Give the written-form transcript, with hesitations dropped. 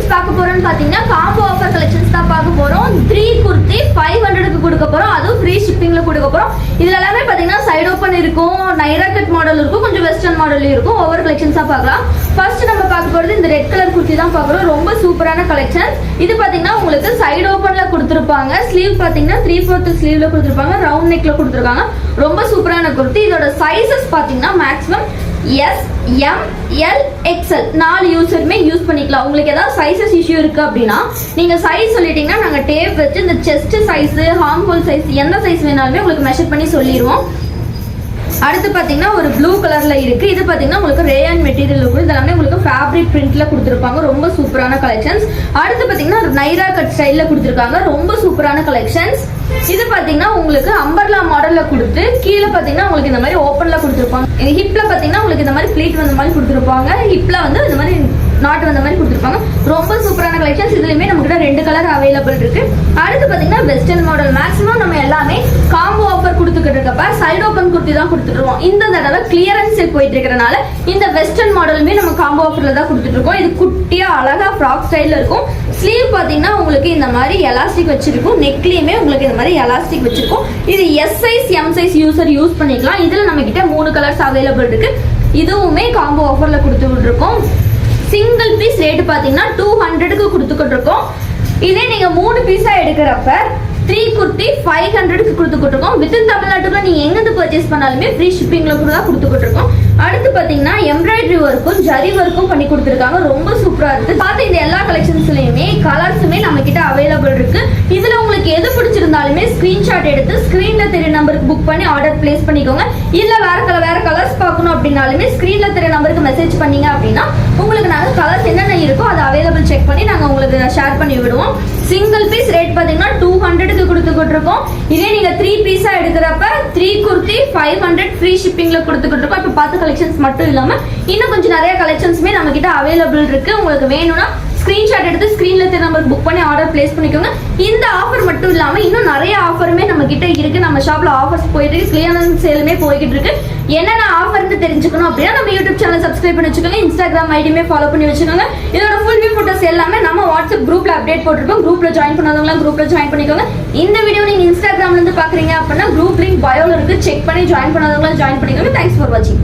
Collections பார்க்க போறோம்னு பாத்தீங்கன்னா காம்போ ஆஃபர் கலெக்ஷன்ஸ் தான் பார்க்க போறோம். 3 குர்த்தி 500க்கு கொடுக்க போறோம். அதுவும் ஃப்ரீ ஷிப்பிங்ல கொடுக்க போறோம். இதுல எல்லாமே பாத்தீங்கன்னா சைடு ஓபன் இருக்கும், நைரா கட் மாடல் இருக்கும், கொஞ்சம் வெஸ்டர்ன் மாடல் இருக்கும். ஒவ்வொரு கலெக்ஷன்ஸா பார்க்கலாம். ஃபர்ஸ்ட் நம்ம பார்க்க போறது இந்த ரெட் கலர் குர்த்தி தான் பார்க்கறோம். ரொம்ப சூப்பரான கலெக்ஷன். இது பாத்தீங்கன்னா உங்களுக்கு சைடு ஓபன்ல கொடுத்திருப்பாங்க. ஸ்லீவ் பாத்தீங்கன்னா 3/4 ஸ்லீவ்ல கொடுத்திருப்பாங்க. ரவுண்ட் நெக்ல கொடுத்திருக்காங்க. ரொம்ப சூப்பரான குர்த்தி. இதோட சைஸஸ் பாத்தீங்கன்னா maximum S, M, L, XL 4 யூசருமே யூஸ் பண்ணிக்கலாம். உங்களுக்கு ஏதாவது சைஸஸ் இஷ்யூ இருக்கு அப்படின்னா நீங்க சைஸ் சொல்லிட்டீங்கன்னா நாங்க டேப் வச்சு இந்த chest size, harm whole size எந்த சைஸ் வேணாலுமே உங்களுக்கு மெஷர் பண்ணி சொல்லிடுவோம். அடுத்து பாத்தீங்கன்னா ஒரு ப்ளூ கலர்ல இருக்கு. இது பாத்தீங்கன்னா உங்களுக்கு ரேயான் மெட்டீரியல் இருக்கும். இதெல்லாமே உங்களுக்கு ஃபேப்ரிக் பிரிண்ட்ல கொடுத்திருப்பாங்க. ரொம்ப சூப்பரான கலெக்ஷன்ஸ். அடுத்து பாத்தீங்கன்னா நைரா கட் ஸ்டைல்ல கொடுத்திருக்காங்க. ரொம்ப சூப்பரான கலெக்ஷன்ஸ். இது பாத்தீங்கன்னா உங்களுக்கு அம்பர்லா மாடல்ல கொடுத்து கீழே பாத்தீங்கன்னா உங்களுக்கு இந்த மாதிரி ஓபன்ல கொடுத்திருப்பாங்க. ஹிப்ல பாத்தீங்கன்னா உங்களுக்கு இந்த மாதிரி ப்ளீட் வந்த மாதிரி கொடுத்திருப்பாங்க. ஹிப்ல வந்து இந்த மாதிரி நாட் வந்த மாதிரி கொடுத்திருப்பாங்க. ரொம்ப சூப்பரான கலெக்ஷன்ஸ். இதுலயுமே நமக்கு 2 கலர் அவைலபிள் இருக்கு. அடுத்து பாத்தீங்கன்னா வெஸ்டர்ன் மாடல். மேக்ஸிமம் நம்ம எல்லாமே காம்போ ஆஃபர் கொடுத்துக்கிட்டு இருக்கப்ப சைடு ஓபன் குர்த்தி தான் கொடுத்துருவோம். இந்த தடவை கிளியரன்ஸ் சேல் போயிட்டு இருக்கறனால இந்த வெஸ்டர்ன் மாடலுமே நம்ம காம்போ ஆஃபர்ல தான் கொடுத்துட்டு இருக்கோம். இது குட்டியா அழகா ஃப்ராக் ஸ்டைல்ல இருக்கும். ஸ்லீவ் பாத்தீங்கன்னா உங்களுக்கு இந்த மாதிரி எலாஸ்டிக் வச்சிருக்கும். நெக்லயுமே உங்களுக்கு இந்த மாதிரி எலாஸ்டிக் வச்சிருக்கும். இது S size M size user use பண்ணிக்கலாம். இதுல நம்ம கிட்ட 3 கலர்ஸ் அவைலபிள் இருக்கு. இதுவுமே காம்போ ஆஃபர்ல கொடுத்துட்டு இருக்கோம். சிங்கிள் பீஸ் ரேட் பாத்தீங்கன்னா 200க்கு கொடுத்துக்கிட்டு இருக்கோம். இதே நீங்க 3 பீஸா எடுக்கிறப்ப 3 குர்த்தி 500க்கு கொடுத்துக்கிட்டு இருக்கோம். வித்தின் தமிழ்நாட்டுக்குள்ள நீங்க எங்கிருந்து பர்ச்சேஸ் பண்ணாலுமே ஃப்ரீ ஷிப்பிங்ல கூட தான் கொடுத்துக்கிட்டு இருக்கோம். அடுத்து பாத்தீங்கன்னா எம்ப்ராய்டரி ஒர்க்கும் ஜரி ஒர்க்கும் பண்ணி கொடுத்துருக்காங்க. ரொம்ப சூப்பரா இருக்கு. பார்த்து இந்த எல்லா கலெக்ஷன்ஸ்லயுமே கலர்ஸுமே நம்ம கிட்ட அவைலபிள் இருக்கு. இதுல உங்களுக்கு எது பிடிச்சிருந்தாலுமே ஸ்கிரீன்ஷாட் எடுத்து ஸ்கிரீன்ல தெரிய நம்பருக்கு புக் பண்ணி ஆர்டர் பிளேஸ் பண்ணிக்கோங்க. இல்ல வேற கலர்ஸ் பார்க்கணும் அப்படின்னாலுமே ஸ்கிரீன்ல தெரிய நம்பருக்கு மெசேஜ் பண்ணீங்க அப்படின்னா உங்களுக்கு நாங்க கலர்ஸ் என்னென்ன இருக்கோ அதை அவைலபிள் செக் பண்ணி நாங்க உங்களுக்கு ஷேர் பண்ணி விடுவோம். சிங்கிள் பீஸ் ரேட் பாத்தீங்கன்னா 200க்கு கொடுத்துக்கிட்டு இருக்கோம். இதே நீங்க 3 பீஸா எடுக்கிறப்ப 3 குர்த்தி 500 ஃப்ரீ ஷிப்பிங்ல கொடுத்துக்கிட்டு இருக்கோம். இப்ப 10 கலெக்ஷன்ஸ் மட்டும் இல்லாம இன்னும் கொஞ்சம் நிறைய கலெக்ஷன்ஸ்மே நம்ம கிட்ட அவைலபிள் இருக்கு. உங்களுக்கு வேணும்னா ஸ்கிரீன்ஷாட் எடுத்து ஸ்கிரீன்ல தெரிய நம்பருக்கு புக் பண்ணி ஆர்டர் பிளேஸ் பண்ணிக்கோங்க. இந்த ஆஃபர் மட்டும் இல்லாம இன்னும் நிறைய ஆஃபருமே நம்ம கிட்ட இருக்கு. நம்ம ஷாப்ல ஆஃபர்ஸ் போயிட்டு இருக்கு. கிளியரன்ஸ் சேலுமே போய்கிட்டு இருக்கு. என்னென்ன ஆஃபர்னு தெரிஞ்சுக்கணும் அப்படின்னா நம்ம யூடியூப் சேனல் சப்ஸ்கிரைப் பண்ணி வச்சுக்கோங்க. இன்ஸ்டாகிராம் ஐடியுமே ஃபாலோ பண்ணி வச்சுக்கோங்க. இதோட ஃபுல் வியூ போட்டோஸ் எல்லாமே நம்ம வாட்ஸ்அப் குரூப்ல அப்டேட் போட்டுருக்கோம். குரூப்ல ஜாயின் பண்ணாதவங்க குரூப்ல ஜாயின் பண்ணிக்கோங்க. இந்த வீடியோ நீங்க இன்ஸ்டாகிராம்ல இருந்து பாக்குறீங்க அப்படின்னா குரூப் லிங்க் பயோல இருக்கு. செக் பண்ணி ஜாயின் பண்ணாதவங்க ஜாயின் பண்ணிக்கோங்க. தேங்க்ஸ் ஃபார் வாட்சிங்.